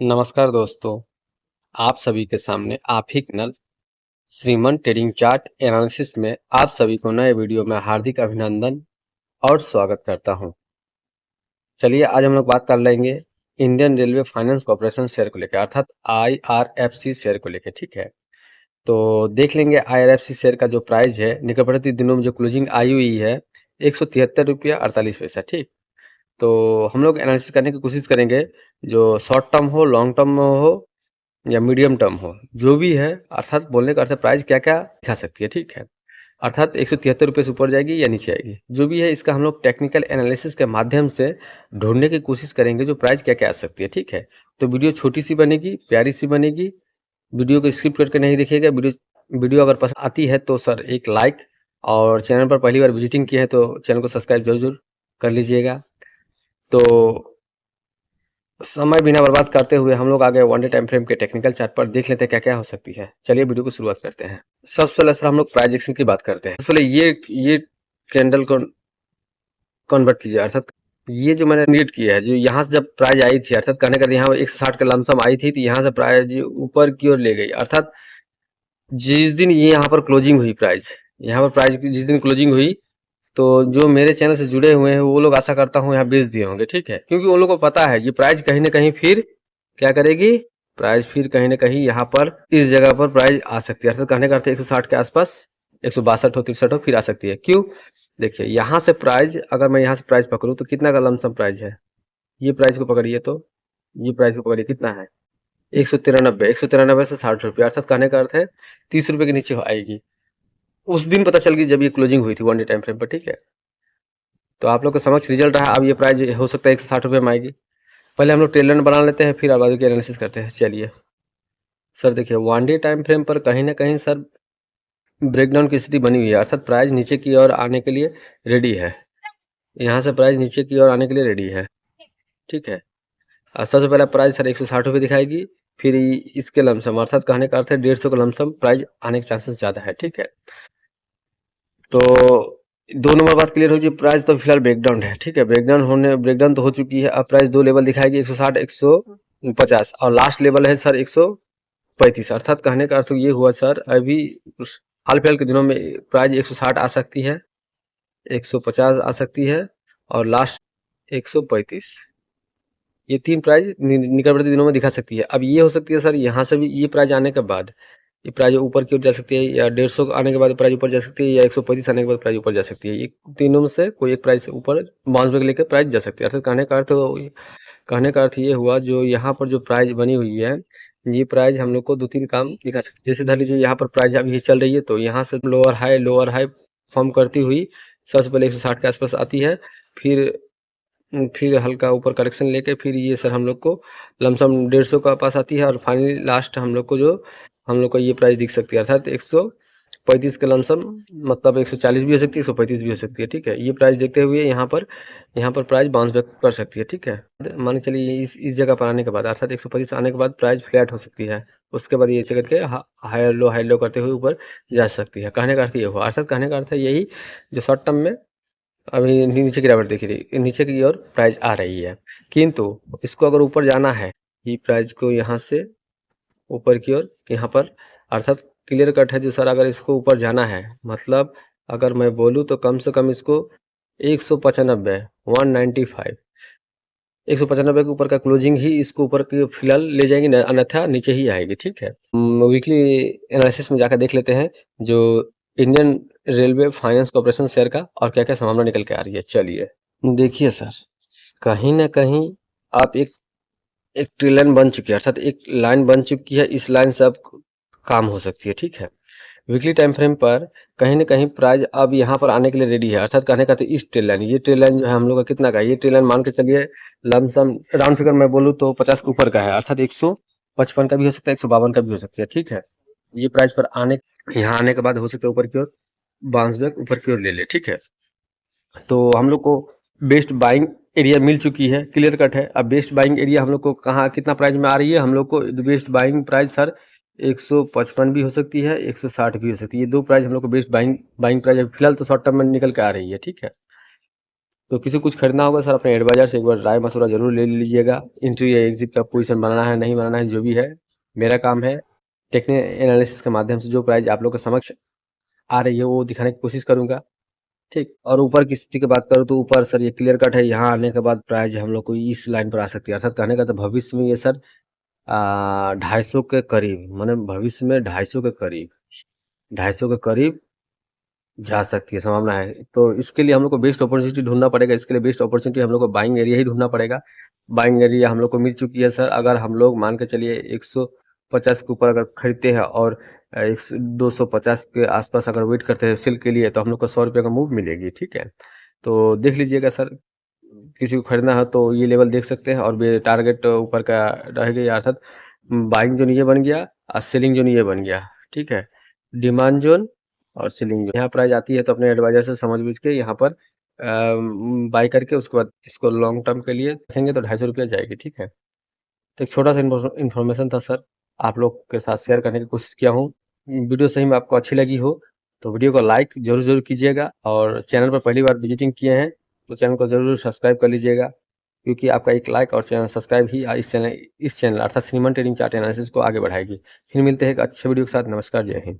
नमस्कार दोस्तों, आप सभी के सामने आप ही नल श्रीमन ट्रेडिंग चार्ट एनालिसिस में आप सभी को नए वीडियो में हार्दिक अभिनंदन और स्वागत करता हूं। चलिए आज हम लोग बात कर लेंगे Indian railway finance corporation share को लेकर, अर्थात IRFC शेयर को लेकर। ठीक है, तो देख लेंगे IRFC शेयर का जो प्राइस है निकटवर्ती दिनों में जो क्लोजिंग आई हुई है 173 रुपया 48 पैसा। ठीक, तो हम लोग एनालिसिस करने की कोशिश करेंगे, जो शॉर्ट टर्म हो, लॉन्ग टर्म हो या मीडियम टर्म हो, जो भी है, अर्थात बोलने का अर्थ प्राइस क्या क्या दिखा सकती है। ठीक है, अर्थात 173 रुपये से ऊपर जाएगी या नीचे आएगी, जो भी है इसका हम लोग टेक्निकल एनालिसिस के माध्यम से ढूंढने की कोशिश करेंगे जो प्राइस क्या क्या आ सकती है। ठीक है, तो वीडियो छोटी सी बनेगी, प्यारी सी बनेगी, वीडियो को स्किप करके नहीं देखिएगा। वीडियो अगर पसंद आती है तो सर एक लाइक, और चैनल पर पहली बार विजिटिंग किए हैं तो चैनल को सब्सक्राइब जरूर कर लीजिएगा। तो समय बिना बर्बाद करते हुए हम लोग आगे वन डे टाइम फ्रेम के टेक्निकल चार्ट पर देख लेते हैं क्या क्या हो सकती है। चलिए वीडियो को शुरुआत करते हैं। सबसे पहले सर हम लोग प्राइस एक्शन की बात करते हैं। सबसे पहले ये कैंडल को कन्वर्ट कीजिए, अर्थात ये जो मैंने नीट किया है, जो यहाँ से जब प्राइस आई थी, अर्थात कहने का यहाँ 160 का लमसम आई थी, तो यहाँ से प्राइस ऊपर की ओर ले गई। अर्थात जिस दिन ये यहाँ पर क्लोजिंग हुई, प्राइस यहाँ पर प्राइस की जिस दिन क्लोजिंग हुई, तो जो मेरे चैनल से जुड़े हुए हैं वो लोग आशा करता हूँ यहाँ बेच दिए होंगे। ठीक है, क्योंकि उन लोगों को पता है ये प्राइस कहीं ना कहीं फिर क्या करेगी, प्राइस फिर कहीं ना कहीं यहाँ पर इस जगह पर प्राइस आ सकती है। अर्थात कहने का अर्थ 160 के आसपास, 162 हो, 63 हो, फिर आ सकती है। क्यों? देखिए यहाँ से प्राइस, अगर मैं यहाँ से प्राइस पकड़ूँ तो कितना का लमसम प्राइस है, ये प्राइस को पकड़िए, तो ये प्राइस को पकड़िए, कितना है 193 से 60 रुपये, अर्थात कहने का अर्थ है 30 रुपये के नीचे आएगी। उस दिन पता चल गई जब ये क्लोजिंग हुई थी वन डे टाइम फ्रेम पर। ठीक है, तो आप लोग के समक्ष रिजल्ट रहा। अब ये प्राइस हो सकता है 160 रुपये में आएगी। पहले हम लोग ट्रेल लाइन बना लेते हैं, फिर आगे की एनालिसिस करते हैं। चलिए सर देखिए, वन डे टाइम फ्रेम पर कहीं ना कहीं सर ब्रेकडाउन की स्थिति बनी हुई है, अर्थात प्राइस नीचे की ओर आने के लिए रेडी है। यहाँ से प्राइस नीचे की ओर आने के लिए रेडी है। ठीक है, सबसे पहला प्राइस सर 160 रुपये दिखाएगी, फिर इसके लमसम, अर्थात कहने का अर्थ है 150 का लमसम प्राइस आने के चांसेस ज़्यादा है। ठीक है, तो 2 नंबर बात क्लियर हो जी, प्राइस तो फिलहाल ब्रेकडाउन है। ठीक है, ब्रेकडाउन तो हो चुकी है। अब प्राइस दो लेवल दिखाएगी, 160, 150, और लास्ट लेवल है सर 135। अर्थात कहने का अर्थ ये हुआ सर, अभी हाल फिलहाल के दिनों में प्राइस 160 आ सकती है, 150 आ सकती है, और लास्ट 135। ये तीन प्राइस निकटवर्ती दिनों में दिखा सकती है। अब ये हो सकती है सर यहाँ से भी ये प्राइस आने के बाद ये प्राइस ऊपर की ओर जा सकती है, या 150 आने के बाद प्राइस ऊपर जा सकती है, या 135 आने के बाद प्राइस ऊपर जा सकती है। ये तीनों में से कोई एक प्राइस ऊपर बाउंस बैक लेकर प्राइस जा सकती है। अर्थात कहने का अर्थ ये हुआ, जो यहाँ पर जो प्राइस बनी हुई है, ये प्राइस हम लोग को 2-3 काम दिखा सकती है। जैसे धर लीजिए यहाँ पर प्राइस अभी चल रही है, तो यहाँ से लोअर हाई फॉर्म करती हुई सबसे पहले 160 के आसपास आती है, फिर हल्का ऊपर करेक्शन लेके फिर ये सर हम लोग को लमसम 150 का पास आती है, और फाइनली लास्ट हम लोग को ये प्राइस दिख सकती है, अर्थात 135 के लमसम, मतलब 140 भी हो सकती है, 135 भी हो सकती है। ठीक है, ये प्राइस देखते हुए यहाँ पर प्राइस बाउंस बैक कर सकती है। ठीक है, मान के चलिए इस जगह पर आने के बाद, अर्थात 135 आने के बाद प्राइस फ्लैट हो सकती है। उसके बाद ये ऐसे करके हाई लो करते हुए ऊपर जा सकती है। कहने का अर्थ ये हुआ, अर्थात कहने का अर्थ है यही, जो शॉर्ट टर्म में अभी नीचे गिरावट दिख रही, नीचे की ओर प्राइस आ रही है, किंतु इसको अगर ऊपर जाना है, ये प्राइस को यहाँ से ऊपर की ओर यहाँ पर, अर्थात क्लियर कट है जो सर, अगर इसको ऊपर जाना है, मतलब अगर मैं बोलूँ तो कम से कम इसको 195, 195, 195 के ऊपर का क्लोजिंग ही इसको ऊपर की फिलहाल ले जाएगी, अन्यथा नीचे ही आएगी। ठीक है, वीकली एनालिसिस में जाकर देख लेते हैं जो Indian railway finance corporation share का और क्या क्या संभावना निकल के आ रही है। चलिए देखिए सर, कहीं ना कहीं आप एक ट्री लाइन बन चुकी है, अर्थात एक लाइन बन चुकी है, इस लाइन से अब काम हो सकती है। ठीक है, वीकली टाइम फ्रेम पर कहीं ना कहीं प्राइस अब यहाँ पर आने के लिए रेडी है, अर्थात कहने का इस ट्रेल लाइन, ये ट्रेल लाइन जो है हम लोग का कितना का है, ये ट्रेल लाइन मान के चलिए लमसम राउंड फिगर मैं बोलूँ तो 50 के ऊपर का है, अर्थात 155 का भी हो सकता है, 152 का भी हो सकता है। ठीक है, ये प्राइस पर यहाँ आने के बाद हो सकता है ऊपर की ओर बाउंस बैक ऊपर की ओर ले ले। ठीक है, तो हम लोग को बेस्ट बाइंग एरिया मिल चुकी है, क्लियर कट है। अब बेस्ट बाइंग एरिया हम लोग को कहाँ कितना प्राइस में आ रही है, हम लोग को बेस्ट बाइंग प्राइस सर 155 भी हो सकती है, 160 भी हो सकती है। ये दो प्राइस हम लोग को बेस्ट बाइंग प्राइस फिलहाल तो शॉर्ट टर्म में निकल के आ रही है। ठीक है, तो किसी को कुछ खरीदना होगा सर, अपने एडवाइजर से एक बार राय मशवरा जरूर ले लीजिएगा। एंट्री या एग्जिट का पोजीशन बनाना है नहीं बनाना है जो भी है, मेरा काम है टेक्निकल एनालिसिस के माध्यम से जो प्राइस आप लोग के समक्ष आ रही है वो दिखाने की कोशिश करूंगा, ठीक। और ऊपर की स्थिति की बात करूँ तो ऊपर सर ये क्लियर कट है, यहाँ आने के बाद प्राइस हम लोग को इस लाइन पर आ सकती है, अर्थात कहने का तो भविष्य में ये सर 250 के करीब, माने भविष्य में 250 के करीब जा सकती है, संभावना है। तो इसके लिए हम लोग को बेस्ट अपॉर्चुनिटी ढूंढना पड़ेगा, इसके लिए बेस्ट अपॉर्चुनिटी हम लोग को बाइंग एरिया ही ढूंढना पड़ेगा। बाइंग एरिया हम लोग को मिल चुकी है सर, अगर हम लोग मान के चलिए 150 के ऊपर अगर खरीदते हैं और 250 के आसपास अगर वेट करते हैं सेल के लिए, तो हम लोग को 100 रुपये का मूव मिलेगी, ठीक है। तो देख लीजिएगा सर, किसी को खरीदना है तो ये लेवल देख सकते हैं, और टारगेट ऊपर का रहेगा, अर्थात बाइंग जोन ये बन गया और सेलिंग जोन ये बन गया, ठीक है। डिमांड जोन और सेलिंग जोन, यहाँ प्राइस आती है तो अपने एडवाइजर से समझ बूझ के यहाँ पर बाई करके उसके बाद इसको लॉन्ग टर्म के लिए रखेंगे तो 250 रुपया जाएगी, ठीक है। तो एक छोटा सा इन्फॉर्मेशन था सर, आप लोग के साथ शेयर करने की कोशिश किया हूँ। वीडियो सही में आपको अच्छी लगी हो तो वीडियो को लाइक जरूर जरूर कीजिएगा, और चैनल पर पहली बार विजिटिंग किए हैं तो चैनल को जरूर सब्सक्राइब कर लीजिएगा, क्योंकि आपका एक लाइक और चैनल सब्सक्राइब ही इस चैनल अर्थात श्रीमान ट्रेडिंग चार्ट एनालिसिस को आगे बढ़ाएगी। फिर मिलते हैं एक अच्छे वीडियो के साथ। नमस्कार, जय हिंद।